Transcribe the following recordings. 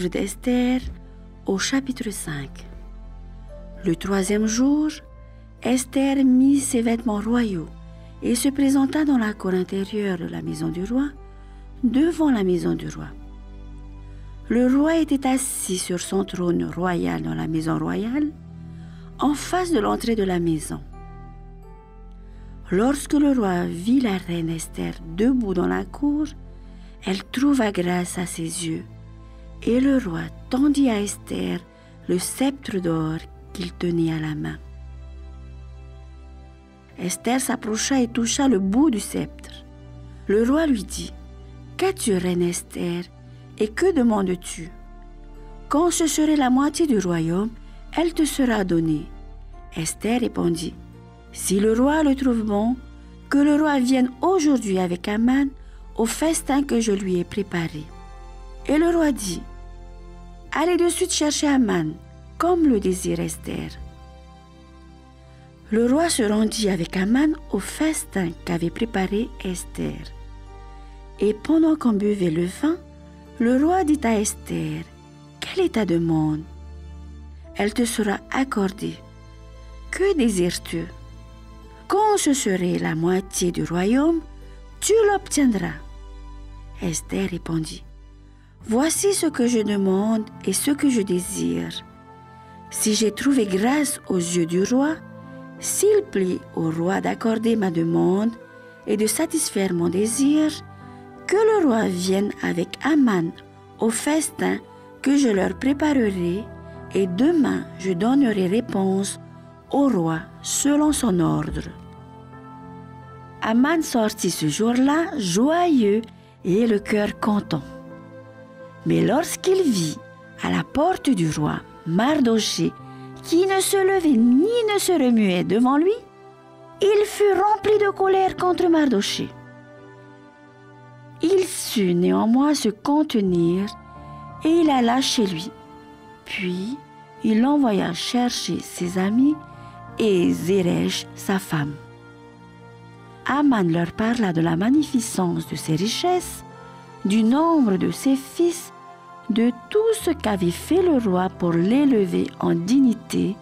livre d'Esther au chapitre 5. Le 3e jour, Esther mit ses vêtements royaux et se présenta dans la cour intérieure de la maison du roi, devant la maison du roi. Le roi était assis sur son trône royal dans la maison royale, en face de l'entrée de la maison. Lorsque le roi vit la reine Esther debout dans la cour, elle trouva grâce à ses yeux, et le roi tendit à Esther le sceptre d'or qu'il tenait à la main. Esther s'approcha et toucha le bout du sceptre. Le roi lui dit, « Qu'as-tu, reine Esther, et que demandes-tu? Quand ce serait la moitié du royaume, elle te sera donnée. » Esther répondit, « Si le roi le trouve bon, que le roi vienne aujourd'hui avec Aman au festin que je lui ai préparé. » Et le roi dit, « Allez de suite chercher Aman, comme le désire Esther. » Le roi se rendit avec Aman au festin qu'avait préparé Esther. Et pendant qu'on buvait le vin, le roi dit à Esther, « Quelle est ta demande? Elle te sera accordée. Que désires-tu? Quand ce serait la moitié du royaume, tu l'obtiendras. » Esther répondit, « Voici ce que je demande et ce que je désire. Si j'ai trouvé grâce aux yeux du roi, s'il plaît au roi d'accorder ma demande et de satisfaire mon désir, que le roi vienne avec Aman au festin que je leur préparerai, et demain je donnerai réponse au roi selon son ordre. » Aman sortit ce jour-là joyeux et le cœur content. Mais lorsqu'il vit à la porte du roi Mardochée, qui ne se levait ni ne se remuait devant lui, il fut rempli de colère contre Mardochée. Il sut néanmoins se contenir et il alla chez lui. Puis il envoya chercher ses amis et Zeresh, sa femme. Aman leur parla de la magnificence de ses richesses, du nombre de ses fils, de tout ce qu'avait fait le roi pour l'élever en dignité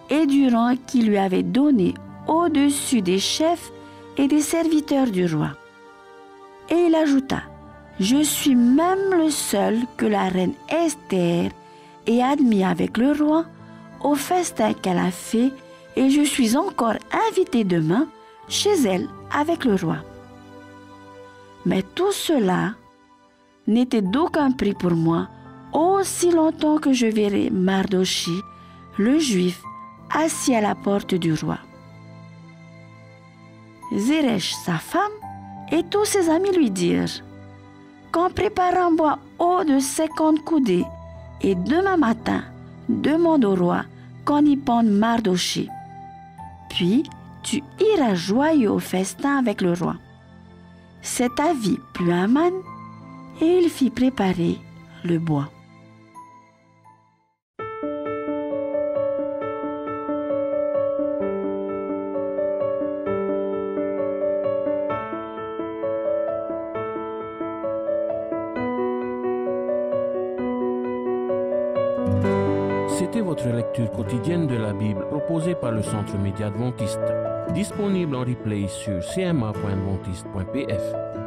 et du rang qu'il lui avait donné au-dessus des chefs et des serviteurs du roi. Et il ajouta, « Je suis même le seul que la reine Esther ait admis avec le roi au festin qu'elle a fait, et je suis encore invité demain chez elle avec le roi. » Mais tout cela n'était d'aucun prix pour moi, aussi longtemps que je verrai Mardochée, le Juif, assis à la porte du roi. Zeresh, sa femme, et tous ses amis lui dirent, « Qu'on prépare un bois haut de 50 coudées, et demain matin, demande au roi qu'on y pende Mardochée. Puis tu iras joyeux au festin avec le roi. » Cet avis plut à Aman, et il fit préparer le bois. C'était votre lecture quotidienne de la Bible proposée par le Centre Média Adventiste, disponible en replay sur cma.adventiste.pf.